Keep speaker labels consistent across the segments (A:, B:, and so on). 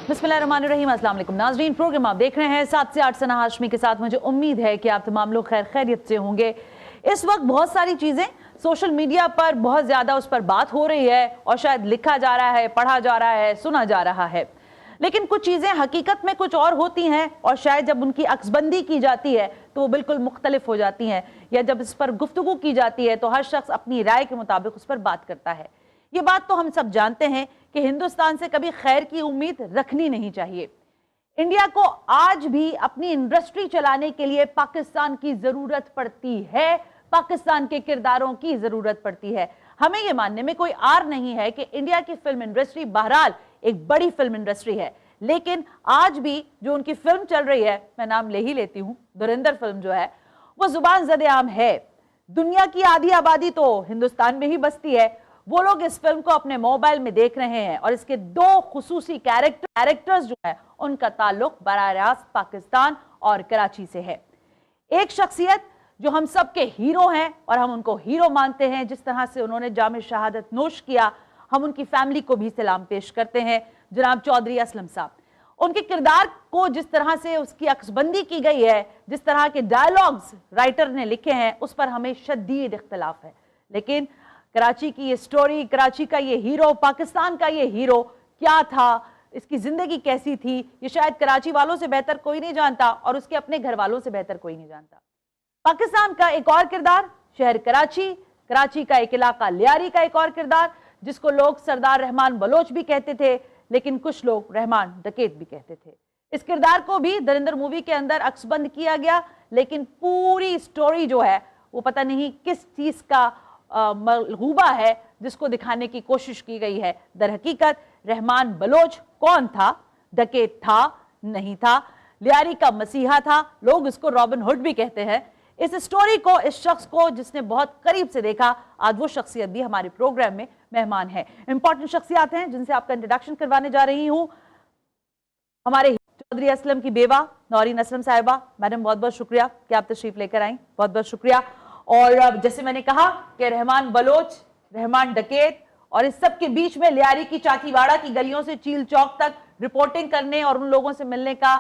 A: बिस्मिल्लाहिर्रहमानिर्रहीम। अस्सलाम वालेकुम नाज़रीन, प्रोग्राम आप देख रहे हैं 7 से 8 सना हाशमी के साथ। मुझे उम्मीद है कि आप तमाम लोग खैर खैरियत से होंगे। इस वक्त बहुत सारी चीज़ें सोशल मीडिया पर बहुत ज़्यादा उस पर बात हो रही है और शायद लिखा जा रहा है, पढ़ा जा रहा है, सुना जा रहा है, लेकिन कुछ चीज़ें हकीकत में कुछ और होती हैं और शायद जब उनकी अक्सबंदी की जाती है तो वो बिल्कुल मुख्तलिफ हो जाती हैं, या जब इस पर गुफ्तगू की जाती है तो हर शख्स अपनी राय के मुताबिक उस पर बात करता है। ये बात तो हम सब जानते हैं कि हिंदुस्तान से कभी खैर की उम्मीद रखनी नहीं चाहिए। इंडिया को आज भी अपनी इंडस्ट्री चलाने के लिए पाकिस्तान की जरूरत पड़ती है, पाकिस्तान के किरदारों की जरूरत पड़ती है। हमें यह मानने में कोई आर नहीं है कि इंडिया की फिल्म इंडस्ट्री बहरहाल एक बड़ी फिल्म इंडस्ट्री है, लेकिन आज भी जो उनकी फिल्म चल रही है, मैं नाम ले ही लेती हूं, धुरंधर फिल्म जो है, वो जुबान ज़द-ए-आम है। दुनिया की आधी आबादी तो हिंदुस्तान में ही बसती है। वो लोग इस फिल्म को अपने मोबाइल में देख रहे हैं और इसके दो खुसूसी कैरेक्टर्स जो है उनका ताल्लुक बराह रास्त पाकिस्तान और कराची से है। एक शख्सियत जो हम सब के हीरो हैं और हम उनको हीरो मानते हैं, जिस तरह से उन्होंने जाम शहादत नोश किया, हम उनकी फैमिली को भी सलाम पेश करते हैं, जनाब चौधरी असलम साहब। उनके किरदार को जिस तरह से उसकी अक्सबंदी की गई है, जिस तरह के डायलॉग्स राइटर ने लिखे हैं, उस पर हमें शदीद इख्तलाफ है। लेकिन कराची की ये स्टोरी, कराची का ये हीरो, पाकिस्तान का ये हीरो क्या था, इसकी जिंदगी कैसी थी, ये शायद कराची वालों से बेहतर कोई नहीं जानता और उसके अपने घर वालों से बेहतर कोई नहीं जानता। पाकिस्तान का एक और किरदार शहर कराची, कराची का एक इलाका लियारी का एक और किरदार, जिसको लोग सरदार रहमान बलोच भी कहते थे, लेकिन कुछ लोग रहमान डकैत भी कहते थे। इस किरदार को भी धुरंधर मूवी के अंदर अक्सबंद किया गया, लेकिन पूरी स्टोरी जो है वो पता नहीं किस चीज का मलगूबा है जिसको दिखाने की कोशिश की गई है। दर हकीकत रहमान बलोच कौन था? डकैत था? नहीं था। लियारी का मसीहा था, लोग इसको रॉबिन हुड भी कहते हैं। इस स्टोरी को, इस शख्स को जिसने बहुत करीब से देखा, आज वो शख्सियत भी हमारे प्रोग्राम में मेहमान है। इंपॉर्टेंट शख्सियत हैं जिनसे आपका इंट्रोडक्शन करवाने जा रही हूं। हमारे चौधरी असलम की बेवा नौरीन असलम साहिबा, मैडम बहुत बहुत शुक्रिया कि आप तशरीफ लेकर आई, बहुत बहुत शुक्रिया। और जैसे मैंने कहा कि रहमान बलोच, रहमान डकैत और इस सब के बीच में लियारी की चाकीवाड़ा की गलियों से चील चौक तक रिपोर्टिंग करने और उन लोगों से मिलने का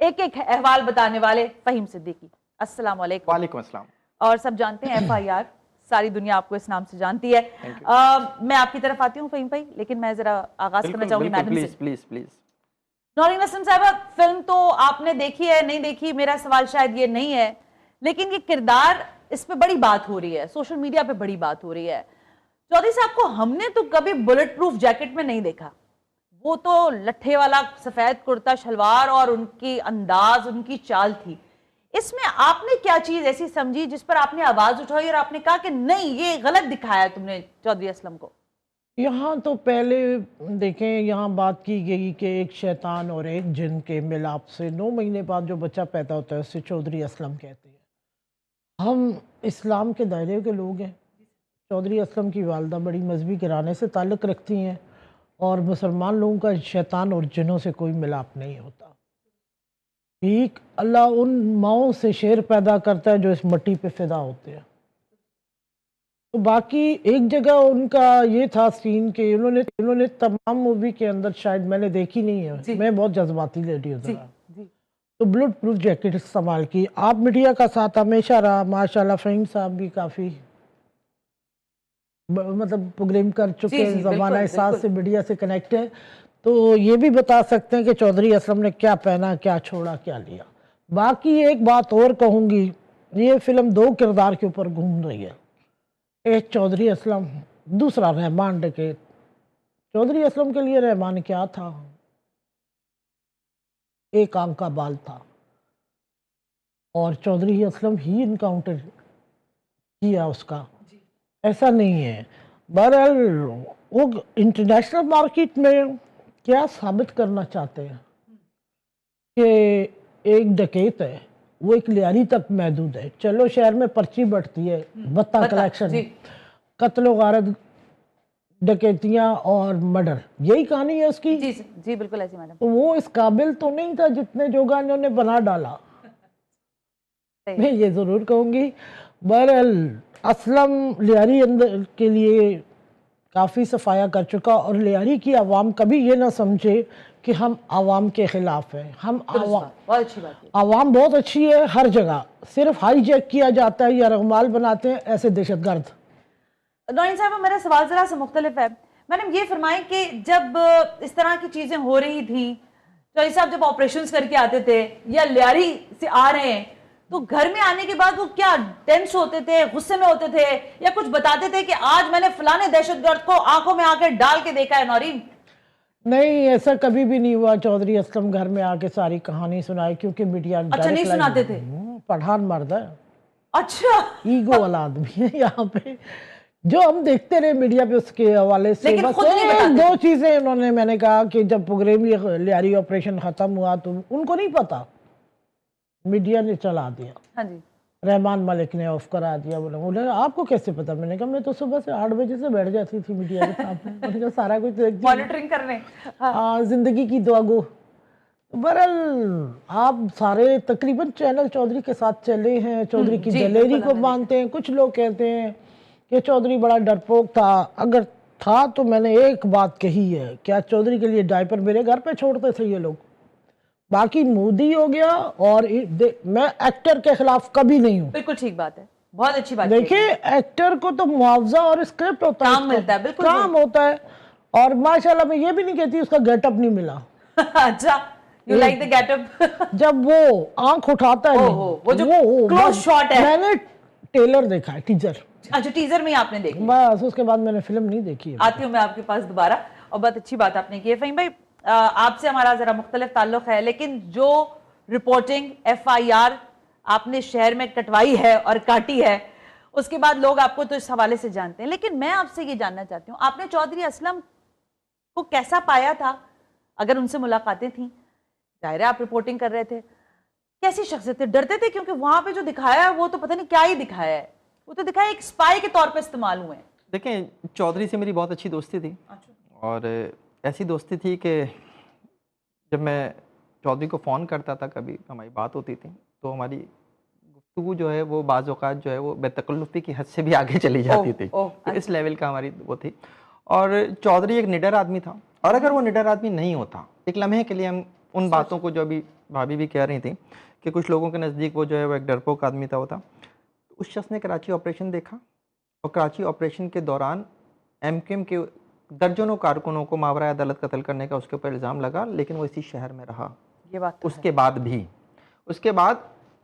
A: एक एक अहवाल बताने वाले फहीम सिद्दीकी, अस्सलाम वालेकुम।
B: वालेकुम अस्सलाम।
A: और सब जानते हैं FIR, सारी दुनिया आपको इस नाम से जानती है। मैं आपकी तरफ आती हूँ फहीम भाई, लेकिन मैं जरा आगाज करना चाहूंगी मैडम से।
B: Please please.
A: नौरीन असलम साहिबा, फिल्म तो आपने देखी है, नहीं देखी, मेरा सवाल शायद ये नहीं है, लेकिन ये किरदार, इस पे बड़ी बात हो रही है, सोशल मीडिया पे बड़ी बात हो रही है। चौधरी साहब को हमने तो कभी बुलेट प्रूफ जैकेट में नहीं देखा, वो तो लट्ठे वाला सफेद कुर्ता शलवार और उनकी अंदाज, उनकी चाल थी। इसमें आपने क्या चीज ऐसी समझी जिस पर आपने आवाज उठाई और आपने कहा कि नहीं, ये गलत दिखाया तुमने चौधरी असलम को?
C: यहाँ तो पहले देखें, यहाँ बात की गई कि एक शैतान और एक जिन के मिलाप से 9 महीने बाद जो बच्चा पैदा होता है उसे चौधरी असलम कहते हैं। हम इस्लाम के दायरे के लोग हैं। चौधरी असलम की वालदा बड़ी मजहबी घराने से ताल्लुक़ रखती हैं और मुसलमान लोगों का शैतान और जिनों से कोई मिलाप नहीं होता। ठीक अल्लाह उन माओं से शेर पैदा करता है जो इस मिट्टी पे फिदा होते हैं। तो बाकी एक जगह उनका ये था सीन कि उन्होंने तमाम मूवी के अंदर, शायद मैंने देखी नहीं है, मैं बहुत जज्बाती लेडी हूँ, तो बुलेट प्रूफ जैकेट इस्तेमाल की। आप मीडिया का साथ हमेशा रहा, माशाल्लाह फहीम साहब भी काफ़ी मतलब प्रोग्राम कर चुके हैं, ज़माना एहसास से मीडिया से कनेक्ट है, तो ये भी बता सकते हैं कि चौधरी असलम ने क्या पहना, क्या छोड़ा, क्या लिया। बाकी एक बात और कहूँगी, ये फिल्म 2 किरदार के ऊपर घूम रही है, एक चौधरी असलम, दूसरा रहमान डकैत। चौधरी असलम के लिए रहमान क्या था? एक आंख का बाल था और चौधरी असलम ही इनकाउंटर किया उसका, ऐसा नहीं है। बहरहाल वो इंटरनेशनल मार्केट में क्या साबित करना चाहते हैं कि एक डकैत है, वो एक लियारी तक महदूद है। चलो शहर में पर्ची बढ़ती है, भत्ता कलेक्शन, कत्ल गारत, डकैतियां और मर्डर, यही कहानी है उसकी।
A: जी बिल्कुल ऐसी मैडम।
C: तो वो इस काबिल तो नहीं था जितने जोगा इन्होंने बना डाला, मैं ये जरूर कहूंगी। बहरहाल असलम लियारी अंदर के लिए काफ़ी सफाया कर चुका। और लियारी की आवाम कभी ये ना समझे कि हम आवाम के खिलाफ हैं। हम
A: बहुत अच्छी बात है।
C: आवाम बहुत अच्छी है हर जगह, सिर्फ हाईजैक किया जाता है या रगमाल बनाते हैं ऐसे दहशतगर्द।
A: नौरीन साहब, मेरा सवाल जरा सा मुख्तलिफ है। मैडम ये फरमाएं कि जब इस तरह की चीजें हो रही थी, चौधरी साहब जब ऑपरेशंस करके आते थे या लियारी से आ रहे हैं, तो घर में आने के बाद वो क्या टेंस होते थे, गुस्से में होते थे, या कुछ बताते थे कि आज मैंने फलाने दहशतगर्द को आंखों में आकर डाल के देखा है? नौरीन
C: नहीं, ऐसा कभी भी नहीं हुआ। चौधरी असलम घर में आके सारी कहानी सुनाए, क्योंकि मीडिया
A: अच्छा नहीं सुनाते थे?
C: पठान मर्द है,
A: अच्छा
C: ईगो वाला आदमी है यहाँ पे। जो हम देखते रहे मीडिया पे उसके हवाले से बस दो चीजें उन्होंने, मैंने कहा कि जब प्रोग्राम लियारी ऑपरेशन खत्म हुआ तो उनको नहीं पता, मीडिया ने चला दिया।
A: हाँ जी।
C: रहमान मलिक ने ऑफ करा दिया। बोले आपको कैसे पता? मैंने कहा मैं तो सुबह से 8 बजे से बैठ जाती थी मीडिया के सामने, मैंने कहा सारा कुछ
A: मॉनिटरिंग करने।
C: हाँ, जिंदगी की दुआ गो। बहरहाल आप सारे तकरीबन चैनल चौधरी के साथ चले हैं, चौधरी की दलेरी को मानते हैं। कुछ लोग कहते हैं कि चौधरी बड़ा डरपोक था। अगर था तो मैंने एक बात कही है, क्या चौधरी के लिए डायपर मेरे घर पे छोड़ते थे ये लोग? बाकी मोदी हो गया, और मैं एक्टर के खिलाफ कभी नहीं हूँ।
A: बिल्कुल ठीक बात है, बहुत अच्छी बात।
C: देखिए, एक्टर को तो मुआवजा और स्क्रिप्ट होता है,
A: काम मिलता है, बिल्कुल
C: काम होता है। और माशाल्लाह मैं ये भी नहीं कहती उसका गेटअप नहीं मिला।
A: अच्छा, यू लाइक द गेटअप?
C: जब वो आंख उठाता है,
A: वो जो क्लोज शॉट है,
C: मैंने टेलर देखा है, टीजर।
A: अच्छा, टीजर में आपने देखी?
C: बस, उसके बाद मैंने फिल्म नहीं देखी है।
A: आती हूँ मैं आपके पास दोबारा। और बहुत अच्छी बात आपने की है फ़हीम भाई। आपसे हमारा जरा मुख्तलिफ ताल्लुक है, लेकिन जो रिपोर्टिंग FIR आपने शहर में कटवाई है और काटी है, उसके बाद लोग आपको तो इस हवाले से जानते हैं। लेकिन मैं आपसे ये जानना चाहती हूँ, आपने चौधरी असलम को कैसा पाया था? अगर उनसे मुलाकातें थी, जाहिर है आप रिपोर्टिंग कर रहे थे, कैसी शख्सियत थे? डरते थे? क्योंकि वहां पे जो दिखाया है वो तो पता नहीं क्या ही दिखाया है, वो तो दिखाया एक स्पाई के तौर पे इस्तेमाल हुए हैं।
B: देखें, चौधरी से मेरी बहुत अच्छी दोस्ती थी। और ऐसी दोस्ती थी कि जब मैं चौधरी को फ़ोन करता था, कभी हमारी बात होती थी, तो हमारी गुफ्तगू जो है वो बाज़ औक़ात जो है वो बेतकल्लुफ़ी की हद से भी आगे चली जाती थी। तो इस लेवल का हमारी वो थी। और चौधरी एक निडर आदमी था, और अगर वो निडर आदमी नहीं होता, एक लम्हे के लिए हम उन बातों को, जो अभी भाभी भी कह रही थी कि कुछ लोगों के नज़दीक वो जो है वो एक डरपोक आदमी था, होता, उस शख्स ने कराची ऑपरेशन देखा, और कराची ऑपरेशन के दौरान MQM के दर्जनों कारकुनों को मावरा अदालत कत्ल करने का उसके ऊपर इल्ज़ाम लगा, लेकिन वो इसी शहर में रहा।
A: ये बात तो
B: उसके बाद भी, उसके बाद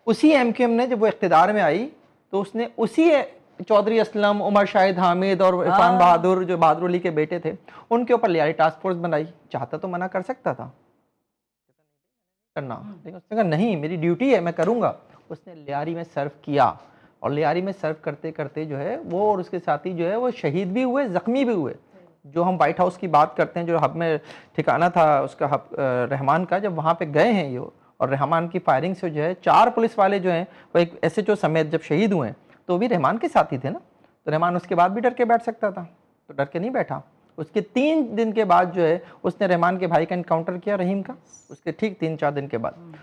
B: उसी MQM ने जब वो इख्तिदार में आई, तो उसने उसी चौधरी असलम, उमर शाहिद हामिद और इरफान बहादुर, जो बहादुर अली के बेटे थे, उनके ऊपर लियारी टास्क फोर्स बनाई। चाहता तो मना कर सकता था करना, लेकिन उसने कहा नहीं, मेरी ड्यूटी है, मैं करूँगा। उसने लियारी में सर्व किया, और लियारी में सर्व करते करते जो है वो और उसके साथी जो है वो शहीद भी हुए, ज़ख्मी भी हुए। जो हम वाइट हाउस की बात करते हैं, जो हब में ठिकाना था उसका, हब रहमान का, जब वहाँ पे गए हैं ये, और रहमान की फायरिंग से जो है 4 पुलिस वाले जो हैं वो एक SHO समेत जब शहीद हुए, तो भी रहमान के साथी थे ना। तो रहमान उसके बाद भी डर के बैठ सकता था, तो डर के नहीं बैठा। उसके 3 दिन के बाद जो है उसने रहमान के भाई का इनकाउंटर किया, रहीम का, उसके ठीक 3-4 दिन के बाद।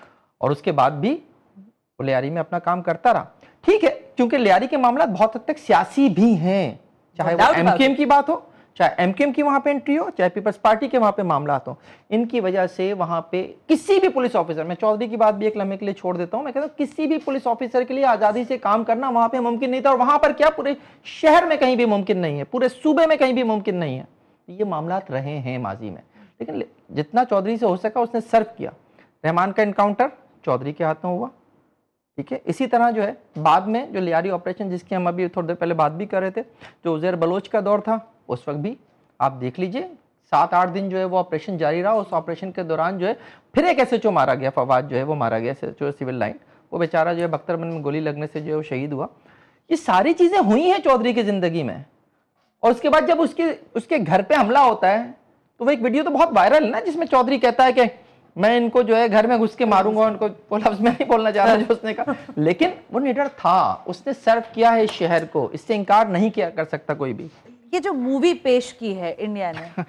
B: और उसके बाद भी वो लियारी में अपना काम करता रहा। ठीक है, क्योंकि लियारी के मामला बहुत हद तक सियासी भी हैं, चाहे वो MQM की बात हो, चाहे MQM की वहाँ पे एंट्री हो, चाहे पीपल्स पार्टी के वहाँ पे मामला हो। इनकी वजह से वहाँ पे किसी भी पुलिस ऑफिसर, मैं चौधरी की बात भी एक लम्हे के लिए छोड़ देता हूँ, मैं कहता हूँ किसी भी पुलिस ऑफिसर के लिए आज़ादी से काम करना वहाँ पे मुमकिन नहीं था। और वहाँ पर क्या, पूरे शहर में कहीं भी मुमकिन नहीं है, पूरे सूबे में कहीं भी मुमकिन नहीं है। ये मामला रहे हैं माजी में, लेकिन जितना चौधरी से हो सका उसने सर्व किया। रहमान का इनकाउंटर चौधरी के हाथ में हुआ, ठीक है। इसी तरह जो है बाद में जो लियारी ऑपरेशन, जिसकी हम अभी थोड़ी देर पहले बात भी कर रहे थे, जो उज़ैर बलोच का दौर था, उस वक्त भी आप देख लीजिए 7-8 दिन जो है वो ऑपरेशन जारी रहा। उस ऑपरेशन के दौरान जो है फिर एक SHO मारा गया, फवाद जो है वो मारा गया, SHO सिविल लाइन, वो बेचारा जो है बख्तरबंद में गोली लगने से जो है वो शहीद हुआ। ये सारी चीज़ें हुई हैं चौधरी की ज़िंदगी में। और उसके बाद जब उसके घर पे हमला होता है, तो वो एक वीडियो तो बहुत वायरल है ना, जिसमें चौधरी कहता है कि मैं इनको जो है घर में घुस के मारूंगा, उनको, वो लफ्ज़ मैं नहीं बोलना चाह रहा जो उसने कहा, लेकिन वो निडर था, उसने सर्व किया है इस शहर को, इससे इनकार नहीं किया कर सकता कोई भी।
A: ये जो मूवी पेश की है इंडिया ने,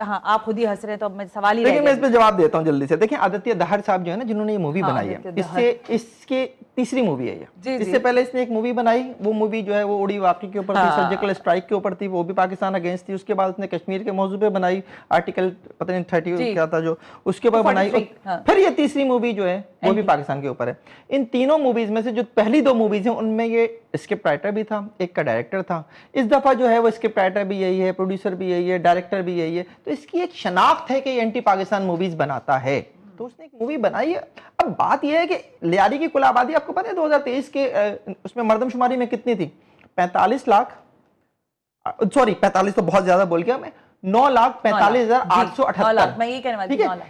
A: हाँ, आप खुद ही हंस रहे हैं तो अब मैं सवाल ही
B: देखिए
A: रह
B: मैं
A: गया।
B: इस पे जवाब देता हूँ जल्दी से। देखिए आदित्य दहर साहब जो है ना, जिन्होंने ये मूवी
A: हाँ,
B: बनाई है,
A: आदित्य दहर।
B: इसके तीसरी मूवी है ये।
A: जी,
B: इससे
A: जी।
B: पहले इसने एक मूवी बनाई, वो मूवी जो है वो उड़ी वाक़ई के ऊपर थी,
A: हाँ।
B: सर्जिकल स्ट्राइक के ऊपर थी, वो भी पाकिस्तान अगेंस्ट थी। उसके बाद उसने कश्मीर के मौजू पे बनाई, आर्टिकल पता नहीं 30
A: जी।
B: क्या था जो, उसके ऊपर बनाई।
A: 43, हाँ।
B: फिर ये तीसरी मूवी जो है वो भी पाकिस्तान के ऊपर है। इन तीनों मूवीज में से जो पहली 2 मूवीज हैं उनमें ये स्क्रिप्ट राइटर भी था, एक का डायरेक्टर था। इस दफा जो है वो स्क्रिप्ट राइटर भी यही है, प्रोड्यूसर भी यही है, डायरेक्टर भी यही है। तो इसकी एक शनाख्त है कि ये एंटी पाकिस्तान मूवीज बनाता है, तो उसने एक मूवी बनाई है। अब बात यह है कि लियारी की कुल आबादी आपको पता है 2023 के उसमें मर्दमशुमारी में कितनी थी? 45 लाख, सॉरी 45 तो बहुत ज्यादा बोल गया मैं, 9,45,878।
A: मैं ये कहने वाली
B: ठीक
A: थी, 9
B: है,
A: लाख।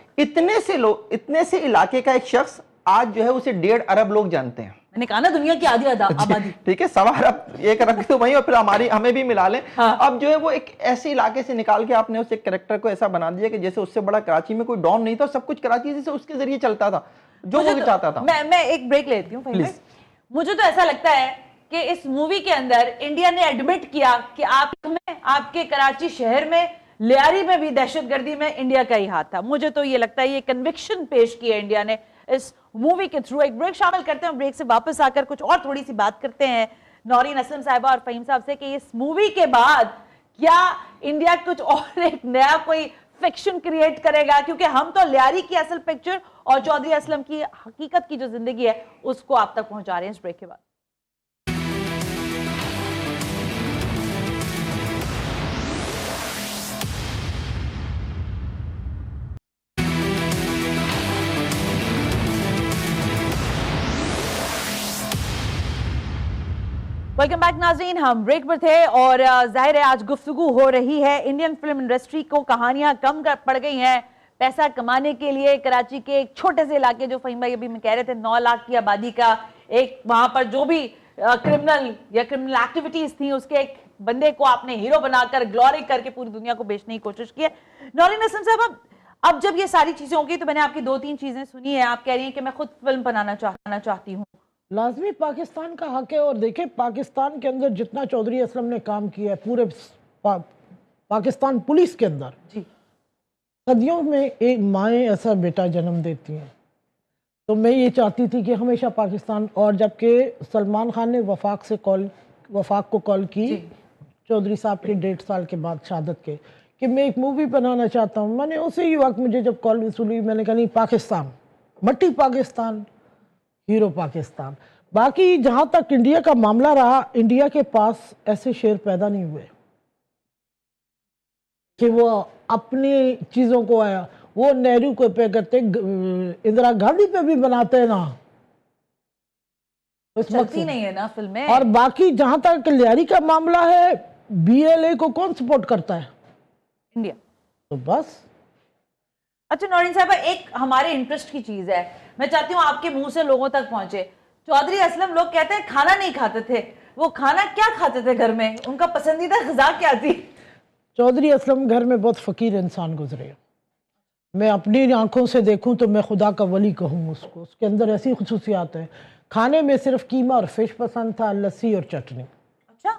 B: इतने से इलाके का एक शख्स आज जो है उसे 1.5 अरब लोग जानते हैं।
A: मैंने कहा ना दुनिया की आधी आबादी।
B: ठीक है, 1.25 अरब एक रख तो वही, और फिर हमें भी मिला लें।
A: हाँ।
B: अब जो है वो एक ऐसे इलाके से निकाल के आपने उस एक कैरेक्टर को ऐसा बना दिया कि जैसे उससे बड़ा कराची में कोई डॉन नहीं था, सब कुछ कराची से उसके जरिए चलता था, जो वो चाहता था।
A: मैं एक ब्रेक लेती हूँ।
B: Please।
A: मुझे तो ऐसा लगता है कि इस मूवी के अंदर इंडिया ने एडमिट किया कि आपके कराची शहर में, लियारी में भी दहशतगर्दी में इंडिया का ही हाथ था। मुझे तो ये लगता है ये कन्विक्शन पेश की है इंडिया ने इस मूवी के थ्रू। एक ब्रेक शामिल करते हैं, ब्रेक से वापस आकर कुछ और थोड़ी सी बात करते हैं नौरीन असलम साहिबा और फहीम साहब से कि इस मूवी के बाद क्या इंडिया कुछ और एक नया कोई फिक्शन क्रिएट करेगा, क्योंकि हम तो लियारी की असल पिक्चर और चौधरी असलम की हकीकत की जो जिंदगी है उसको आप तक पहुंचा रहे हैं इस ब्रेक के बाद। वेलकम बैक नाज़रीन, हम ब्रेक पर थे और जाहिर है आज गुफ्तगू हो रही है इंडियन फिल्म इंडस्ट्री को कहानियां कम पड़ गई हैं पैसा कमाने के लिए। कराची के एक छोटे से इलाके, जो फहीम भाई अभी मैं कह रहे थे 9 लाख की आबादी का, एक वहां पर जो भी क्रिमिनल एक्टिविटीज थी उसके एक बंदे को आपने हीरो बनाकर ग्लोरी करके पूरी दुनिया को बेचने की कोशिश की है। नौरीन असलम साहब, अब जब ये सारी चीजें होंगी तो मैंने आपकी 2-3 चीजें सुनी है। आप कह रही हैं कि मैं खुद फिल्म बनाना चाहती हूँ।
C: लाजमी पाकिस्तान का हक है। और देखें पाकिस्तान के अंदर जितना चौधरी असलम ने काम किया है, पूरे पाकिस्तान पुलिस के अंदर
A: जी,
C: सदियों में एक माएँ ऐसा बेटा जन्म देती हैं। तो मैं ये चाहती थी कि हमेशा पाकिस्तान, और जबकि सलमान खान ने वफाक को कॉल की चौधरी साहब के 1.5 साल के बाद शहादत के, कि मैं एक मूवी बनाना चाहता हूँ। मैंने उसी ही वक्त, मुझे जब कॉल वसूली, मैंने कहा नहीं, पाकिस्तान, मट्टी पाकिस्तान, हीरो पाकिस्तान। बाकी जहाँ तक इंडिया का मामला रहा, इंडिया के पास ऐसे शेर पैदा नहीं हुए कि वो अपनी चीज़ों को आया। वो नेहरू को पे करते, इंदिरा गांधी पे भी बनाते हैं ना,
A: चलती नहीं है ना फिल्में।
C: और बाकी जहां तक लियारी का मामला है, BLA को कौन सपोर्ट करता है?
A: इंडिया।
C: तो बस।
A: अच्छा नौरीन साहब, एक हमारे इंटरेस्ट की चीज है, मैं चाहती हूँ आपके मुंह से लोगों तक पहुंचे। चौधरी असलम, लोग कहते हैं खाना नहीं खाते थे, वो खाना क्या खाते थे घर में, उनका पसंदीदा ग़िज़ा क्या थी?
C: चौधरी असलम घर में बहुत फ़कीर इंसान गुजरे। मैं अपनी आंखों से देखूं तो मैं खुदा का वली कहूँ उसको। उसके अंदर ऐसी खुसूसियात हैं। खाने में सिर्फ कीमा और फिश पसंद था, लस्सी और चटनी।
A: अच्छा,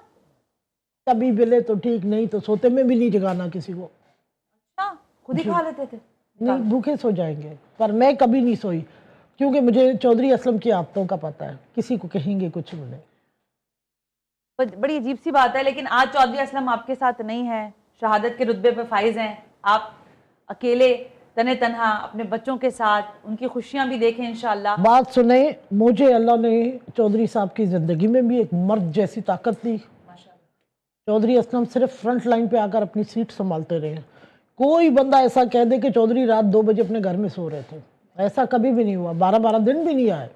C: कभी मिले तो ठीक, नहीं तो सोते में भी नहीं जगाना किसी को।
A: अच्छा, खुद ही खा लेते थे?
C: नहीं, भूखे सो जाएंगे। पर मैं कभी नहीं सोई, क्योंकि मुझे चौधरी असलम की आदतों का पता है। किसी को कहेंगे कुछ नहीं।
A: बड़ी अजीब सी बात है, लेकिन आज चौधरी असलम आपके साथ नहीं है, शहादत के रुतबे पे फाइज हैं। आप अकेले तने तनहा अपने बच्चों के साथ, उनकी खुशियां भी देखें इंशाल्लाह।
C: बात सुने, मुझे अल्लाह ने चौधरी साहब की ज़िंदगी में भी एक मर्द जैसी ताकत दी। चौधरी असलम सिर्फ फ्रंट लाइन पे आकर अपनी सीट संभालते रहे। कोई बंदा ऐसा कह दे कि चौधरी रात 2 बजे अपने घर में सो रहे थे, ऐसा कभी भी नहीं हुआ। 12-12 दिन भी नहीं आए।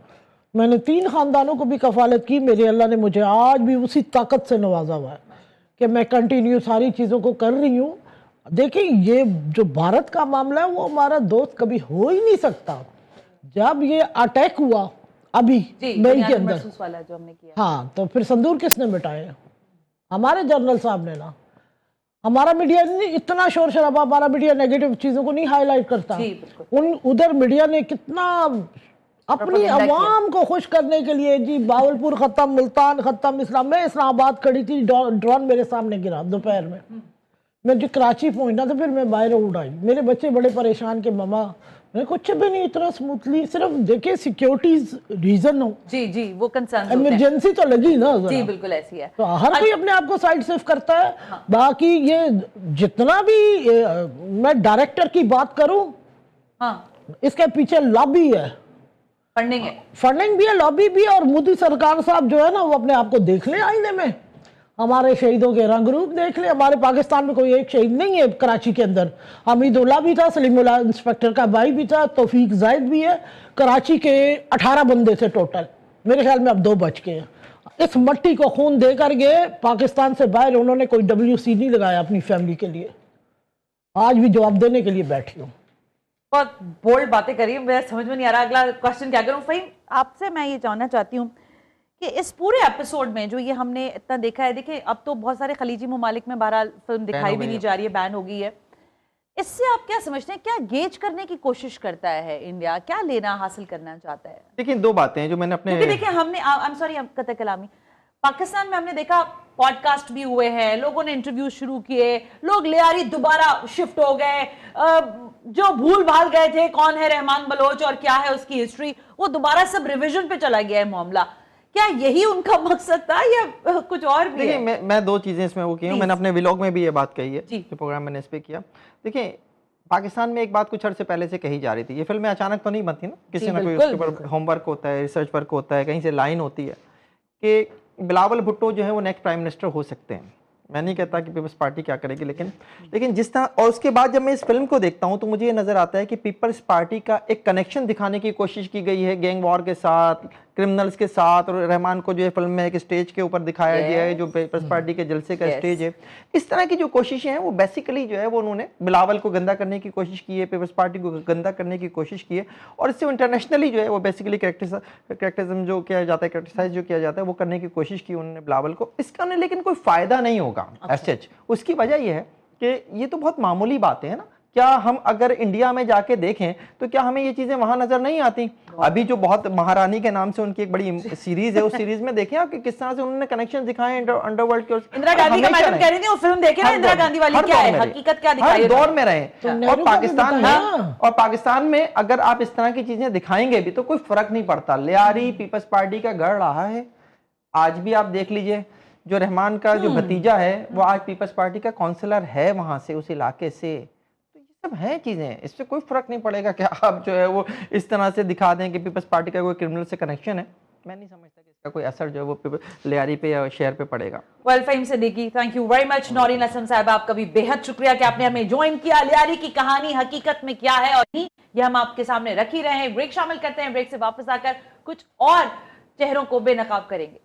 C: मैंने 3 ख़ानदानों को भी कफ़ालत की। मेरे अल्लाह ने मुझे आज भी उसी ताकत से नवाजा हुआ है कि मैं कंटिन्यू सारी चीज़ों को कर रही हूँ। देखिए, ये जो भारत का मामला है, वो हमारा दोस्त कभी हो ही नहीं सकता। जब ये अटैक हुआ अभी मई के अंदर
A: वाला जो हमने किया,
C: हाँ, तो फिर संदूर किसने मिटाए? हमारे जनरल साहब ने ना। हमारा मीडिया नहीं इतना शोर शराबा, हमारा मीडिया नेगेटिव चीजों को नहीं हाईलाइट करता। उधर मीडिया ने कितना अपनी अवाम को खुश करने के लिए, जी बावलपुर खत्म, मुल्तान खत्म, मैं इस्लामाबाद खड़ी थी, ड्रोन मेरे सामने गिरा दोपहर में। मैं जो कराची पहुंचा तो फिर मैं बाहर उड़ आई, मेरे बच्चे बड़े परेशान के ममा मैं कुछ भी नहीं इतना स्मूथली, सिर्फ देखिए सिक्योरिटीज रीजन हो,
A: जी जी, वो कंसर्न
C: इमरजेंसी तो लगी ना
A: जी,
C: जरा।
A: बिल्कुल ऐसी है।
C: तो हर कोई अपने आप को साइड सेफ करता है। बाकी ये जितना भी मैं डायरेक्टर की बात करूं,
A: हाँ,
C: इसके पीछे लॉबी है, फंडिंग भी है, लॉबी भी है। और मोदी सरकार साहब जो है ना, वो अपने आप को देख ले आईने में, हमारे शहीदों के रंग रूप देख ले। हमारे पाकिस्तान में कोई एक शहीद नहीं है कराची के अंदर, हमीदुल्लाह भी था, सलीमुल्लाह इंस्पेक्टर का भाई भी था, तौफीक जायद भी है। कराची के 18 बंदे थे टोटल, मेरे ख्याल में अब 2 बच गए हैं। इस मट्टी को खून दे कर गए पाकिस्तान से बाहर, उन्होंने कोई WC नहीं लगाया अपनी फैमिली के लिए, आज भी जवाब देने के लिए बैठी हूँ।
A: बहुत बोल्ड बातें करी, मैं समझ में नहीं आ रहा अगला क्वेश्चन क्या करूं। फ़हीम, आपसे मैं ये जानना चाहती हूँ कि इस पूरे एपिसोड में जो ये हमने इतना देखा है, देखिए अब तो बहुत सारे खलीजी ममालिक में बहरहाल फिल्म दिखाई भी नहीं जा रही है, बैन हो गई है, इससे आप क्या समझते हैं, क्या गेज करने की कोशिश करता है इंडिया, क्या लेना हासिल करना चाहता है?
B: देखिए 2 बातें हैं जो मैंने अपने,
A: क्योंकि देखिए हमने, आई एम सॉरी कतई कलामी, पाकिस्तान में हमने देखा पॉडकास्ट भी हुए हैं, लोगों ने इंटरव्यू शुरू किए, लोग लियारी दोबारा शिफ्ट हो गए, जो भूल भाल गए थे कौन है रहमान बलोच और क्या है उसकी हिस्ट्री, वो दोबारा सब रिवीजन पे चला गया है मामला। क्या यही उनका मकसद था या कुछ और भी है?
B: मैं 2 चीजें इसमें वो की हूँ, मैंने अपने व्लॉग में भी ये बात कही है, जो प्रोग्राम मैंने इस पे किया। देखिए पाकिस्तान में एक बात कुछ अर्से पहले से कही जा रही थी, ये फिल्में अचानक तो नहीं बनती ना, किसी ना कोई उसके ऊपर होमवर्क होता है, रिसर्च वर्क होता है, कहीं से लाइन होती है कि बिलावल भुट्टो जो है वो नेक्स्ट प्राइम मिनिस्टर हो सकते हैं। मैं नहीं कहता कि पीपल्स पार्टी क्या करेगी, लेकिन जिस तरह, और उसके बाद जब मैं इस फिल्म को देखता हूं तो मुझे ये नजर आता है कि पीपल्स पार्टी का एक कनेक्शन दिखाने की कोशिश की गई है गैंग वॉर के साथ, क्रिमिनल्स के साथ, और रहमान को जो है फिल्म में एक स्टेज के ऊपर दिखाया गया है जो पीपल्स पार्टी के जलसे का स्टेज है। इस तरह की जो कोशिशें हैं वो बेसिकली जो है वो उन्होंने बिलावल को गंदा करने की कोशिश की है, पीपल्स पार्टी को गंदा करने की कोशिश की है, और इससे इंटरनेशनली जो है वो बेसिकली कैरेक्टरिज्म जो किया जाता है, कैरेक्टराइज जो किया जाता है वो करने की कोशिश की उन्होंने बिलावल को। इसका उन्हें लेकिन कोई फायदा नहीं होगा एज सच। उसकी वजह यह है कि ये तो बहुत मामूली बातें हैं ना, क्या हम अगर इंडिया में जाके देखें तो क्या हमें ये चीजें वहां नजर नहीं आती? अभी जो बहुत महारानी के नाम से उनकी एक बड़ी सीरीज है, उस सीरीज में देखें आप कि किस तरह से उन्होंने कनेक्शन दिखाए अंडरवर्ल्ड के।
A: इंदिरा गांधी का मैडम कह रही थी वो फिल्म देखे ना, इंदिरा गांधी वाली क्या है, हकीकत क्या दिखाई है,
B: हर दौर में रहे। और पाकिस्तान में अगर आप इस तरह की चीजें दिखाएंगे भी तो कोई फर्क नहीं पड़ता। लियारी पीपल्स पार्टी का गढ़ रहा है, आज भी आप देख लीजिए, जो रहमान का जो भतीजा है वो आज पीपल्स पार्टी का काउंसलर है वहां से, उस इलाके से। तो ये सब है चीजें, इससे कोई फर्क नहीं पड़ेगा कि आप जो है वो इस तरह से दिखा दें कि पीपल्स पार्टी का कोई क्रिमिनल से कनेक्शन है। मैं नहीं समझता कि इसका कोई असर जो है वो लियारी पे या शहर पे पड़ेगा।
A: Well, Faheem Siddiqui, thank you very much. Naureen Aslam साहब, आपका भी बेहद शुक्रिया कि आपने हमें ज्वाइन किया। लियारी की कहानी हकीकत में क्या है और नहीं, ये हम आपके सामने रख ही रहे हैं। ब्रेक शामिल करते हैं, ब्रेक से वापस आकर कुछ और चेहरों को बेनकाब करेंगे।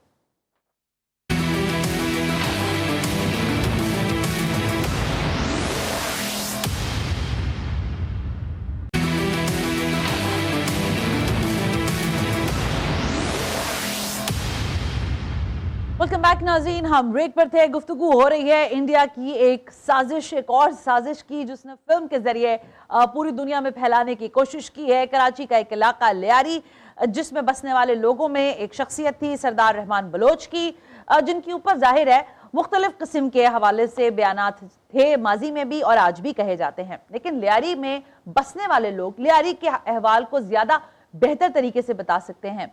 A: वेलकम बैक नाज़रीन, हम ब्रेक पर थे, गुफ्तगू हो रही है इंडिया की एक साजिश, एक और साजिश की जिसने फिल्म के जरिए पूरी दुनिया में फैलाने की कोशिश की है। कराची का एक इलाका लियारी, जिसमें बसने वाले लोगों में एक शख्सियत थी सरदार रहमान बलोच की, जिनके ऊपर जाहिर है मुख्तलिफ किस्म के हवाले से बयानात थे, माजी में भी और आज भी कहे जाते हैं। लेकिन लियारी में बसने वाले लोग लियारी के अहवाल को ज्यादा बेहतर तरीके से बता सकते हैं।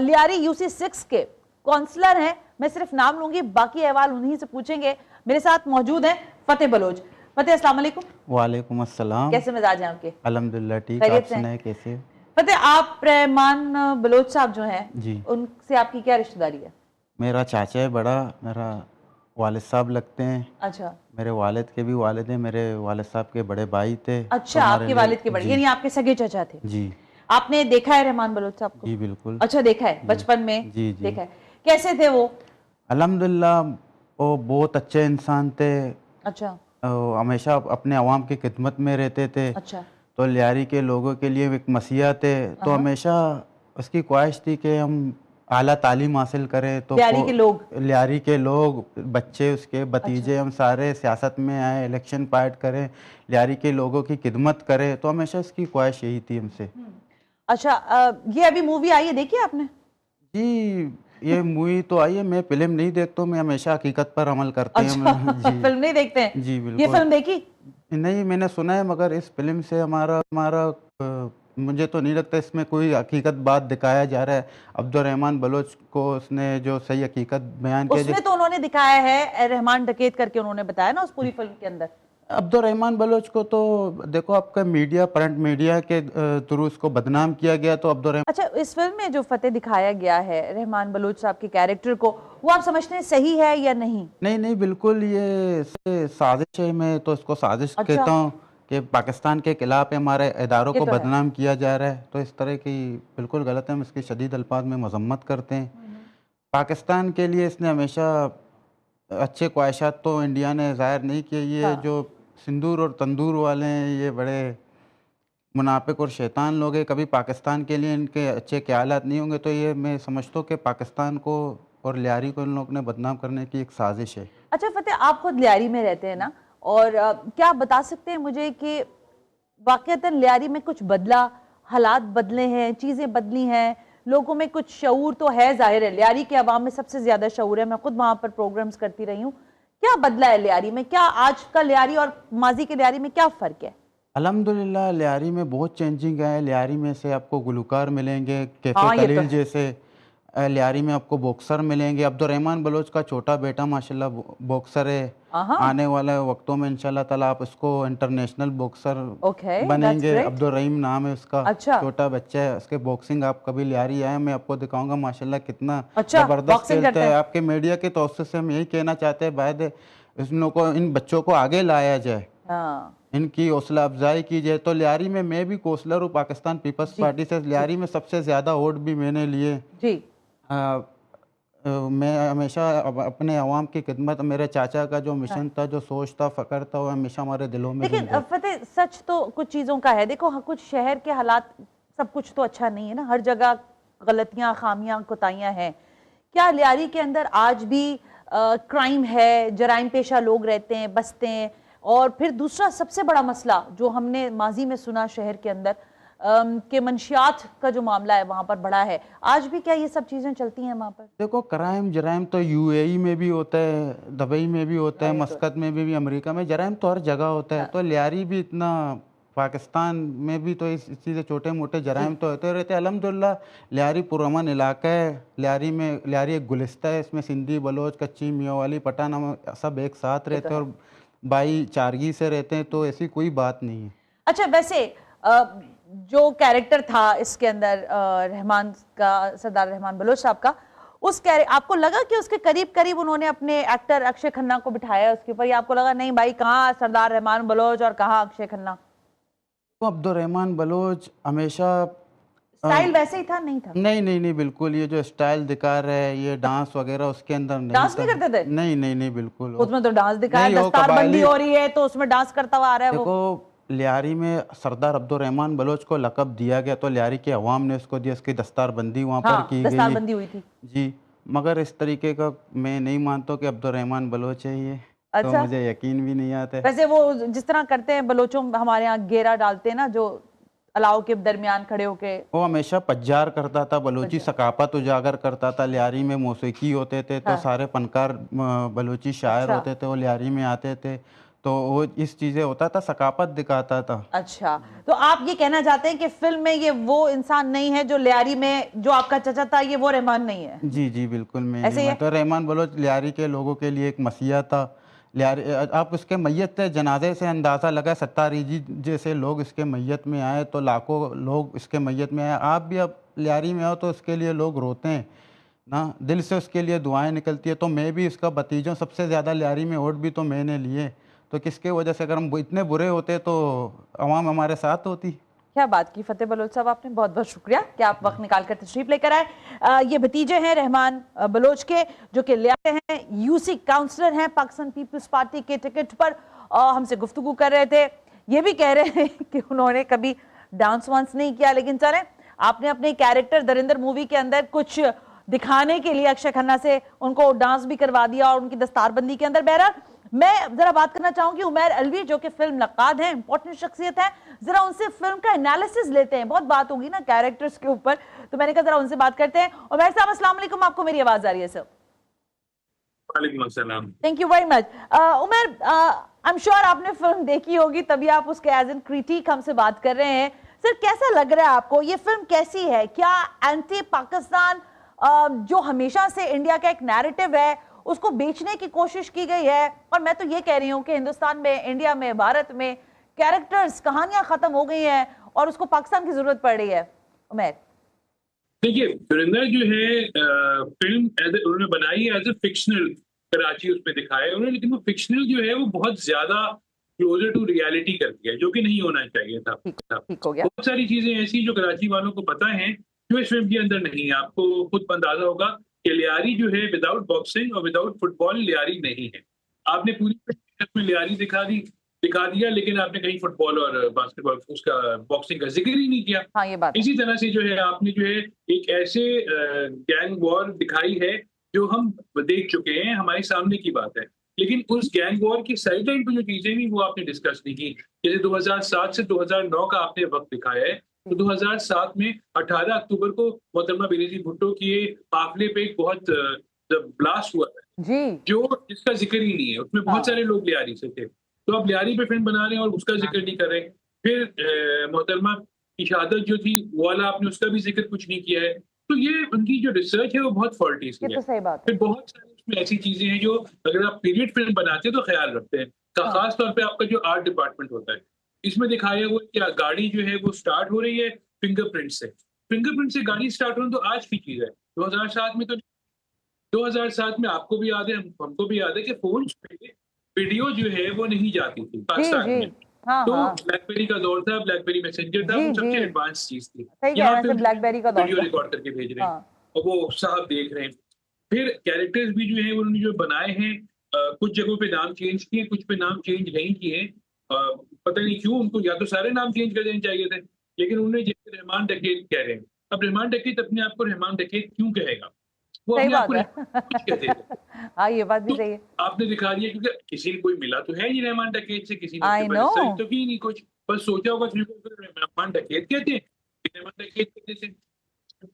A: लियारी UC6 के काउंसलर हैं, मैं सिर्फ नाम लूंगी, बाकी अहवाल उन्हीं से पूछेंगे। मेरे साथ मौजूद हैं फतेह बलोच। फतेह, अस्सलाम वालेकुम।
D: वालेकुम अस्सलाम।
A: कैसे मिजाज हैं आपके?
D: अल्हम्दुलिल्लाह ठीक, आप सुनाए कैसे?
A: फतेह, आप रहमान बलोच साहब जो हैं
D: जी,
A: उनसे आपकी क्या रिश्तेदारी है?
D: मेरा चाचा है बड़ा, मेरा वालिद साहब लगते हैं।
A: अच्छा,
D: मेरे वालिद के भी वालिद हैं, मेरे वालिद साहब के बड़े भाई थे।
A: अच्छा, आपके वालिद के बड़े, यानी आपके सगे चाचा थे।
D: जी।
A: आपने देखा है रहमान बलोच साहब को?
D: जी बिल्कुल।
A: अच्छा, देखा है बचपन में?
D: जी जी
A: देखा है। कैसे थे वो?
D: अल्हम्दुलिल्लाह वो बहुत अच्छे इंसान थे।
A: अच्छा।
D: हमेशा अपने अवाम की खिदमत में रहते थे।
A: अच्छा।
D: तो लियारी के लोगों के लिए एक मसीहा थे, तो हमेशा उसकी ख्वाहिश थी कि हम आला तालीम हासिल करें। तो लियारी के लोग बच्चे, उसके भतीजे, हम सारे सियासत में आए, इलेक्शन फाइट करें, लियारी के लोगों की खिदमत करें। तो हमेशा उसकी ख्वाहिश यही थी हमसे।
A: अच्छा, ये अभी मूवी आई है, देखी आपने?
D: जी ये मूवी तो आई है, मैं फिल्म नहीं देखता हूँ, मैं हमेशा हकीकत पर अमल करते हैं।
A: अच्छा, फिल्म नहीं देखते हैं?
D: जी बिल्कुल।
A: ये फिल्म देखी?
D: नहीं, मैंने सुना है, मगर इस फिल्म से हमारा हमारा मुझे तो नहीं लगता इसमें कोई हकीकत बात दिखाया जा रहा है। अब्दुर्रहमान बलोच को उसने जो सही हकीकत बयान किया,
A: उसमें तो उन्होंने दिखाया है रहमान डकैत करके, उन्होंने बताया ना उस पूरी फिल्म के अंदर।
D: अब्दुर्रहमान बलोच को तो देखो, आपका मीडिया, प्रिंट मीडिया के थ्रू उसको बदनाम किया गया। तो अब्दुर्रहमान,
A: अच्छा, इस फिल्म में जो फतेह दिखाया गया है रहमान बलोच साहब के कैरेक्टर को, वो आप समझते हैं सही है या नहीं?
D: नहीं नहीं, बिल्कुल ये साजिश है। मैं तो इसको साजिश
A: अच्छा।
D: कहता हूँ कि पाकिस्तान के खिलाफ हमारे इदारों को
A: तो है।
D: बदनाम किया जा रहा है, तो इस तरह की बिल्कुल गलत है। हम इसकी शदीद अल्फाज में मजम्मत करते हैं। पाकिस्तान के लिए इसने हमेशा अच्छे ख्वाहिशात तो इंडिया ने ज़ाहिर नहीं किए। ये
A: हाँ।
D: जो सिंदूर और तंदूर वाले हैं, ये बड़े मुनाफिक और शैतान लोग हैं। कभी पाकिस्तान के लिए इनके अच्छे ख्यालात नहीं होंगे। तो ये मैं समझता हूँ कि पाकिस्तान को और लियारी को इन लोगों ने बदनाम करने की एक साजिश है।
A: अच्छा फतेह, आप खुद लियारी में रहते हैं ना, और क्या आप बता सकते हैं मुझे कि वाकईतन लियारी में कुछ बदला, हालात बदले हैं, चीज़ें बदली हैं, लोगों में कुछ शऊर तो है, जाहिर है लियारी के अवाम में सबसे ज़्यादा शऊर है, मैं खुद वहाँ पर प्रोग्राम्स करती रही हूँ। क्या बदला है लियारी में? क्या आज का लियारी और माजी के लियारी में क्या फ़र्क है?
D: अल्हम्दुलिल्लाह लियारी में बहुत चेंजिंग है। लियारी में से आपको गुलकार मिलेंगे, कैफे
A: हाँ, ये तो
D: खलील
A: है।
D: जैसे। लियारी में आपको बॉक्सर मिलेंगे। अब्दुर्रहमान बलोच का छोटा बेटा माशाल्लाह बॉक्सर है।
A: हाँ।
D: आने वाले वक्तों में इंशाल्लाह ताला आप उसको इंटरनेशनल बॉक्सर
A: Okay, that's
D: बनेंगे।
A: great.
D: अब्दुर्रहीम नाम है उसका।
A: अच्छा।
D: छोटा बच्चा है, उसके बॉक्सिंग आप कभी लियारी आए, मैं आपको दिखाऊंगा माशाल्लाह कितना
A: अच्छा,
D: जबरदस्त
A: boxing
D: खेलते
A: करते
D: हैं।
A: हैं।
D: आपके मीडिया के तवज्जुह से हम यही कहना चाहते हैं, बाद इन लोगों को, इन बच्चों को आगे लाया जाए,
A: हाँ
D: इनकी हौसला अफजाई की जाए। तो लियारी में मैं भी कौंसलर हूँ पाकिस्तान पीपल्स पार्टी से। लियारी में सबसे ज़्यादा वोट भी मैंने लिए।
A: जी।
D: मैं हमेशा अपने अवाम की खिदमत, मेरे चाचा का जो मिशन था, जो सोच था, फ़क्र था, वो हमेशा हमारे दिलों में
A: लेकिन
D: जिंदा है।
A: फतेह, सच तो कुछ चीज़ों का है। देखो हाँ, कुछ शहर के हालात सब कुछ तो अच्छा नहीं है ना, हर जगह गलतियाँ, खामियां, कोताहियाँ हैं। क्या लियारी के अंदर आज भी क्राइम है, जराइम पेशा लोग रहते हैं, बसते हैं? और फिर दूसरा सबसे बड़ा मसला जो हमने माजी में सुना शहर के अंदर, कि मंशियात का जो मामला है वहाँ पर बड़ा है, आज भी क्या ये सब चीज़ें चलती हैं वहाँ पर?
D: देखो, क्राइम जराइम तो यूएई में भी होता है, दुबई में भी होता है, मस्कत में भी, अमेरिका में। जराइम तो हर जगह होता है। तो लियारी भी इतना, पाकिस्तान में भी तो इस चीज़ें छोटे मोटे जराइम तो होते रहते हैं। अल्हम्दुलिल्लाह लियारी पुरअमन इलाका है। लियारी एक गुलिस्ता है, इसमें सिंधी, बलोच, कच्ची, मियाँवाली, पठान हम सब एक साथ रहते हैं और भाईचारगी से रहते हैं। तो ऐसी कोई बात नहीं है।
A: अच्छा, वैसे जो कैरेक्टर था इसके अंदर रहमान का, सरदार रहमान बलोच साहब का, उस आपको लगा कि उसके करीब करीब उन्होंने अपने एक्टर अक्षय खन्ना को बिठाया उसके ऊपर, या आपको लगा नहीं भाई, कहाँ सरदार रहमान बलोच और कहाँ अक्षय खन्ना?
D: तो अब्दुर्रहमान बलोच हमेशा
A: स्टाइल वैसे ही था, नहीं था?
D: नहीं नहीं नहीं, बिल्कुल ये जो स्टाइल दिखा रहे हैं, ये डांस वगैरह उसके अंदर नहीं
A: डांस
D: था।
A: नहीं करते थे?
D: नहीं नहीं नहीं, बिल्कुल
A: उसमें तो डांस दिखाया,
D: नहीं, वो
A: दस्तारबंदी
D: कबायली।
A: हो रही है तो उसमें डांस करता हुआ आ रहा है वो।
D: देखो, लियारी में सरदार अब्दुर्रहमान बलोच को लक़ब दिया गया, तो लियारी के अवाम ने उसको दिया, उसकी दस्तारबंदी वहाँ पर की गई।
A: दस्तारबंदी हुई थी
D: जी, मगर इस तरीके का मैं नहीं मानता कि अब्दुर्रहमान बलोच है ये।
A: अच्छा।
D: तो मुझे यकीन भी नहीं आता है।
A: वैसे वो जिस तरह करते हैं बलोचों, हमारे यहाँ घेरा डालते हैं ना, जो अलाव के दरमियान खड़े होके,
D: वो हमेशा पज्जार करता था, बलोची सकाफत उजागर करता था। लियारी में मौसीकी होते थे, तो सारे फनकार बलोची शायर होते थे, वो लियारी में आते थे, तो वो इस चीज़ें होता था, सकाफत दिखाता था।
A: अच्छा, तो आप ये कहना चाहते हैं कि फिल्म में ये वो इंसान नहीं है जो लियारी में, जो आपका चचा था, ये वो रहमान नहीं है?
D: जी जी बिल्कुल। मैं
A: ऐसे ही है?
D: तो रहमान बलोच लियारी के लोगों के लिए एक मसीहा था। लियारी, आप उसके मैयत से, जनाजे से अंदाज़ा लगा, सत्तारी जी जैसे लोग इसके मैयत में आए, तो लाखों लोग इसके मैयत में आए। आप भी अब लियारी में आओ तो उसके लिए लोग रोते हैं ना, दिल से उसके लिए दुआएं निकलती है। तो मैं भी इसका भतीजों, सबसे ज़्यादा लियारी में वोट भी तो मैंने लिए। तो किसके वजह से, अगर हम इतने बुरे होते तो अवाम हमारे साथ होती।
A: क्या बात की फतेह बलोच साहब, आपने बहुत बहुत शुक्रिया कि आप वक्त निकाल कर तशरीफ लेकर आए। ये भतीजे हैं रहमान बलोच के, जो कि लियारे हैं, यूसी काउंसलर हैं पाकिस्तान पीपल्स पार्टी के टिकट पर, हमसे गुफ्तगू कर रहे थे। ये भी कह रहे हैं कि उन्होंने कभी डांस वांस नहीं किया, लेकिन चलें, आपने अपने कैरेक्टर दरिंदर मूवी के अंदर कुछ दिखाने के लिए अक्षय खन्ना से उनको डांस भी करवा दिया और उनकी दस्तारबंदी के अंदर। बहरहाल मैं जरा बात करना चाहूंगी उमैर अलवी जो कि फिल्म नक्काद हैं, इंपॉर्टेंट शख्सियत है, जरा उनसे फिल्म का एनालिसिस लेते हैं। बहुत बात होगी ना कैरेक्टर्स के ऊपर, तो मैंने कहा जरा उनसे बात करते हैं। उमैर साहब अस्सलाम वालेकुम, आपको मेरी आवाज आ रही है सर?
E: वालेकुम अस्सलाम।
A: Thank you very much. Umair, I am sure आपने फिल्म देखी होगी तभी आप उसके एज एन क्रिटिक हमसे बात कर रहे हैं। सर कैसा लग रहा है आपको, ये फिल्म कैसी है? क्या एंटी पाकिस्तान जो हमेशा से इंडिया का एक नैरेटिव है उसको बेचने की कोशिश की गई है? और मैं तो ये कह रही हूँ कि हिंदुस्तान में, इंडिया में, भारत में कैरेक्टर्स, कहानियां खत्म हो गई हैं और उसको पाकिस्तान की जरूरत पड़ रही है। उमैर
E: देखिए, धुरंधर जो है फिल्म उन्होंने बनाई एज ए फिक्शनल, कराची उसमें दिखाया है उन्होंने, लेकिन वो फिक्शनल जो है वो बहुत ज्यादा क्लोजर टू रियलिटी कर दिया, जो कि नहीं होना चाहिए था।
A: ठीक हो गया।
E: बहुत सारी चीजें ऐसी जो कराची वालों को पता है जो इस फिल्म के अंदर नहीं है। आपको खुद अंदाजा होगा कि लियारी जो है विदाउट बॉक्सिंग और विदाउट फुटबॉल लियारी नहीं है। आपने पूरी फिल्म में लियारी दिखा दिया, लेकिन आपने कहीं फुटबॉल और बास्केटबॉल उसका बॉक्सिंग का जिक्र ही नहीं किया।
A: हाँ, ये बात
E: इसी तरह से जो है आपने जो है एक ऐसे गैंग वॉर दिखाई है जो हम देख चुके हैं, हमारे सामने की बात है, लेकिन उस गैंग वॉर की साइडलाइन पर जो चीजें नहीं वो आपने डिस्कस नहीं की। जैसे 2007 से 2009 का आपने वक्त दिखाया है, तो 2007 में 18 अक्टूबर को मोहतरमा बेनजीर भुट्टो के काफिले पे एक बहुत ब्लास्ट हुआ है
A: जी,
E: जो जिसका जिक्र ही नहीं है। उसमें बहुत सारे लोग लियारी से थे, तो अब लियारी पे फिल्म बना रहे हैं और उसका जिक्र नहीं कर रहे। फिर मोहतरमा की शहादत जो थी वो वाला आपने उसका भी जिक्र कुछ नहीं किया है। तो ये उनकी जो रिसर्च है वो बहुत फॉल्टी
A: ये
E: है।
A: तो सही बात है।
E: फिर बहुत सारी उसमें ऐसी चीजें हैं जो अगर आप पीरियड फिल्म बनाते हैं तो ख्याल रखते हैं। खास तौर पे आपका जो आर्ट डिपार्टमेंट होता है, इसमें दिखाया वो क्या गाड़ी जो है वो स्टार्ट हो रही है फिंगरप्रिंट से गाड़ी स्टार्ट होना तो आज की चीज है। 2007 में तो 2007 में आपको भी याद है, हमको भी याद है कि फोन पे वीडियो जो है वो नहीं जाती थी पाकिस्तान में।
A: हाँ,
E: तो
A: हाँ,
E: ब्लैकबेरी का दौर था, ब्लैकबेरी मैसेंजर था,
A: जी,
E: वो सबसे
A: जी।
E: एडवांस चीज थी।
A: सही कह
E: यहाँ
A: रहे
E: पे
A: हैं, ब्लैकबेरी का दौर
E: वीडियो
A: था।
E: रिकॉर्ड करके भेज रहे हैं
A: हाँ,
E: और वो साहब देख रहे हैं। फिर कैरेक्टर्स भी जो है उन्होंने जो बनाए हैं, कुछ जगहों पे नाम चेंज किए, कुछ पे नाम चेंज नहीं किए। पता नहीं क्यों, उनको या तो सारे नाम चेंज कर देने चाहिए थे, लेकिन उन्होंने जैसे रहमान डकैत कह रहे हैं। अब रहमान डकैत अपने आप को रहमान डकैत क्यों कहेगा? वो
A: सही
E: अपने आप
A: बात
E: को
A: है।
E: कुछ कहते थे।
A: हाँ, ये बात भी
E: तो
A: सही है।
E: आपने दिखा दिया क्योंकि किसी ने कोई मिला तो है नहीं रहमान डकैत से, किसी ने
A: I
E: उसके बारे में
A: know।
E: सर्च तो की नहीं कुछ, बस सोचा होगा रहमान डकैत कहते हैं, रहमान डकैत कहते थे।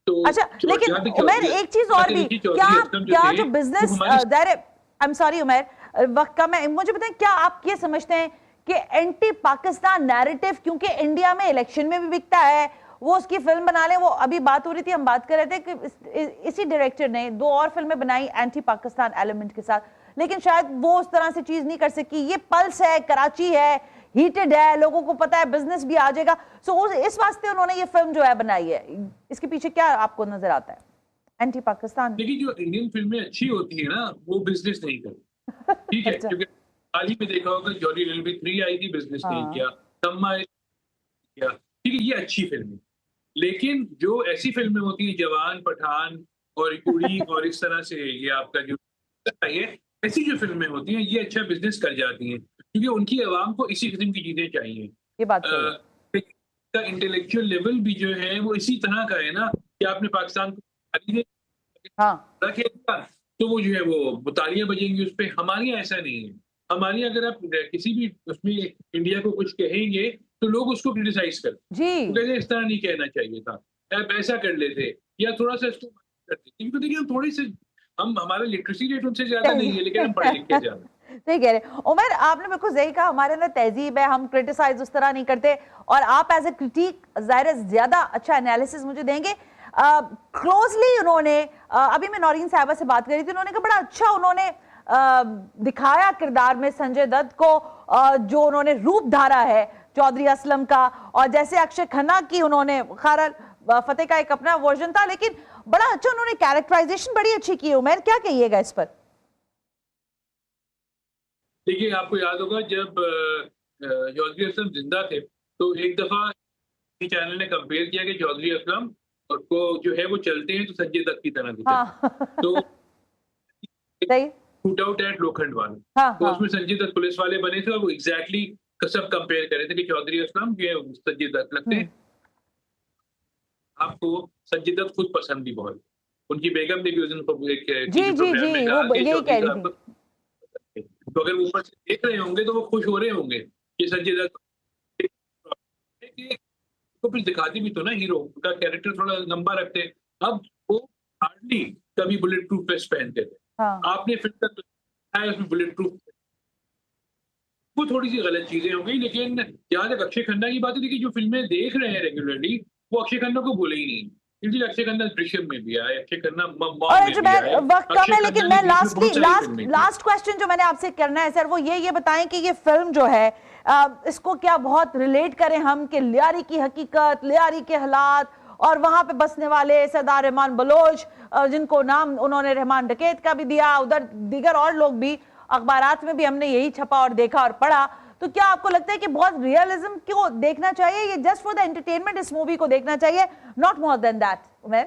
E: तो
A: अच्छा, लेकिन उमैर एक चीज और भी, क्या जो business I am sorry Umair, वक्त का मैं, मुझे बताएं क्या आप ये समझते हैं कि एंटी पाकिस्तान नैरेटिव क्योंकि इंडिया में इलेक्शन में भी बिकता है, वो उसकी फिल्म बना ले? वो अभी बात हो रही थी, हम बात कर रहे थे कि इसी डायरेक्टर ने 2 और फिल्में बनाई एंटी पाकिस्तान एलिमेंट के साथ, लेकिन शायद वो उस तरह से चीज नहीं कर सकी। ये पल्स है, कराची है, हीटेड है, लोगों को पता है बिजनेस भी आ जाएगा, सो इस वास्ते उन्होंने ये फिल्म जो है बनाई है। इसके पीछे क्या आपको नजर आता है? एंटी पाकिस्तान।
E: लेकिन जो इंडियन फिल्में अच्छी होती है ना वो बिजनेस नहीं करती, ठीक है।
A: अच्छा।
E: क्योंकि हाल ही में देखा होगा जॉली रेलवे 3 आई थी, बिजनेस नहीं
A: हाँ।
E: किया, तम्मा किया, ठीक है, ये अच्छी फिल्म है। लेकिन जो ऐसी फिल्में होती हैं जवान, पठान और उड़ी और इस तरह से ये आपका जो ये ऐसी जो फिल्में होती हैं ये अच्छा बिजनेस कर जाती हैं, क्योंकि उनकी आवाम को इसी किस्म की चीजें चाहिए।
A: ये बात सही है।
E: का इंटेलेक्चुअल लेवल भी जो है वो इसी तरह का है ना कि आपने पाकिस्तान को
A: हाँ,
E: रखेगा तो वो जो है वो तालियां बजेंगी उस पर। हमारे यहाँ ऐसा नहीं है। हमारे यहाँ अगर आप किसी भी उसमें इंडिया को कुछ कहेंगे तो लोग उसको क्रिटिसाइज करते
A: जी,
E: हैं, तो कहते हैं इस तरह नहीं कहना चाहिए था, आप ऐसा कर लेते या थोड़ा सा इसको करते। क्योंकि देखिए हम थोड़े से हमारा लिटरेसी रेट उनसे ज्यादा नहीं है, लेकिन हम पढ़े लिखे ज्यादा।
A: सही कह रहे हैं उमर, आपने बिल्कुल सही कहा, हमारे अंदर तहजीब है, हम क्रिटिसाइज उस तरह नहीं करते, और आप एज ए क्रिटिक जाहिर है ज्यादा अच्छा एनालिसिस मुझे देंगे। क्लोजली उन्होंने अभी मैं नौरीन साहिबा से बात करी थी, उन्होंने कहा बड़ा अच्छा उन्होंने दिखाया किरदार में संजय दत्त को, जो उन्होंने रूप धारा है चौधरी असलम का, और जैसे अक्षय खन्ना की उन्होंने, खैर फतेह का एक अपना वर्जन था, लेकिन बड़ा अच्छा उन्होंने कैरेक्टराइजेशन बड़ी अच्छी की है। उमर क्या कहिएगा इस पर?
E: देखिए आपको याद होगा जब चौधरी असलम जिंदा थे तो एक दफा चैनल ने कंपेयर किया कि चौधरी असलम और को जो है वो चलते हैं तो संजय दत्त की तरह दिखते हैं।
A: हाँ।
E: तो
A: सही।
E: शूट आउट एट लोखंड वाला,
A: हाँ,
E: तो
A: हाँ।
E: उसमें संजय दत्त पुलिस वाले बने थे और वो एग्जैक्टली सब कंपेयर कर रहे थे कि चौधरी असलम जो है संजय दत्त लगते हैं। आपको संजय दत्त खुद पसंद भी बहुत, उनकी बेगम ने भी उस दिन
A: जी जी जी, वो यही कह रही थी।
E: तो अगर वो ऊपर से देख रहे होंगे तो वो खुश हो रहे होंगे कि संजय दत्त को फिर दिखाती भी तो ना, हीरो का कैरेक्टर थोड़ा लंबा रखते हैं। अब वो हार्डली कभी बुलेट प्रूफ वेस्ट पहनते थे।
A: हाँ।
E: आपने फिर तक है उसमें बुलेट प्रूफ, वो थोड़ी सी गलत चीजें हो गई। लेकिन जहां तक अक्षय खन्ना की बात है, देखिए जो फिल्में देख रहे हैं रेगुलरली वो अक्षय खन्ना को भूले ही नहीं, क्योंकि अक्षय खन्ना दृश्यम में भी आए, अक्षय खन्ना
A: और जो मैं वक्त कम है, लेकिन मैं लास्ट क्वेश्चन जो मैंने आपसे करना है सर, वो ये बताएं कि ये फिल्म जो है इसको क्या बहुत रिलेट करें हम कि लियारी की हकीकत, लियारी के हालात और वहां पे बसने वाले सरदार रहमान बलोच, जिनको नाम उन्होंने रहमान डकैत का भी दिया, उधर दीगर और लोग भी, अखबारात में भी हमने यही छपा और देखा और पढ़ा। तो क्या आपको लगता है कि बहुत रियलिज्म क्यों देखना चाहिए, ये जस्ट फॉर द एंटरटेनमेंट इस मूवी को देखना चाहिए, not more than that? Umar,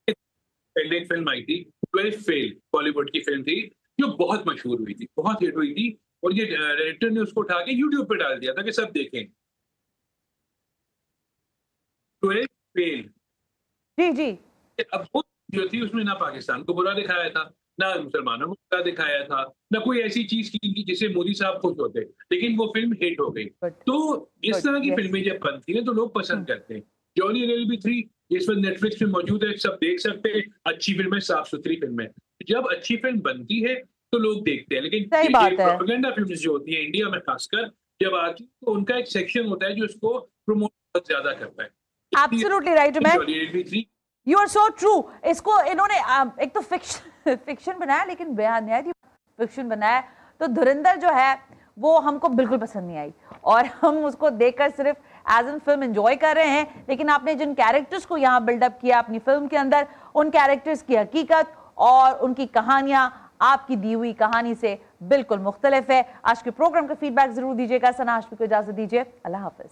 E: पहले एक फिल्म आई थी 12 फेल, बॉलीवुड की फिल्म थी जो बहुत मशहूर हुई थी, बहुत हिट हुई थी, और ये डायरेक्टर ने उसको उठा के यूट्यूब पे डाल दिया था कि सब देखें। 12 फेल,
A: जी जी।
E: अब वो जो थी उसमें ना पाकिस्तान को बुरा दिखाया था, ना मुसलमानों को बुरा दिखाया था, ना कोई ऐसी चीज की जिससे मोदी साहब खुश होते, लेकिन वो फिल्म हिट हो गई। तो इस तरह की फिल्में जब बनती हैं तो लोग पसंद करते हैं। जॉनी एलएलबी 3 इस वक्त नेटफ्लिक्स पे मौजूद है, सब देख सकते हैं। अच्छी फिल्म है, साफ सुथरी फिल्म है। जब अच्छी फिल्म बनती है तो लोग देखते हैं, लेकिन प्रोपेगेंडा फिल्म जो होती है इंडिया में खासकर जब आती है तो उनका एक सेक्शन होता है जो उसको प्रमोट बहुत ज्यादा करता है।
A: Absolutely right man, you are so true. इसको इन्होंने एक तो फिक्शन बनाया, लेकिन बेहद फिक्शन बनाया। तो धुरंधर जो है वो हमको बिल्कुल पसंद नहीं आई, और हम उसको देखकर सिर्फ एज एन फिल्म एंजॉय कर रहे हैं। लेकिन आपने जिन कैरेक्टर्स को यहाँ बिल्डअप किया अपनी फिल्म के अंदर, उन कैरेक्टर्स की हकीकत और उनकी कहानियां आपकी दी हुई कहानी से बिल्कुल मुख्तलिफ है। आज के प्रोग्राम का फीडबैक जरूर दीजिएगा। सना हाशमी को इजाजत दीजिए, अल्लाह हाफिज।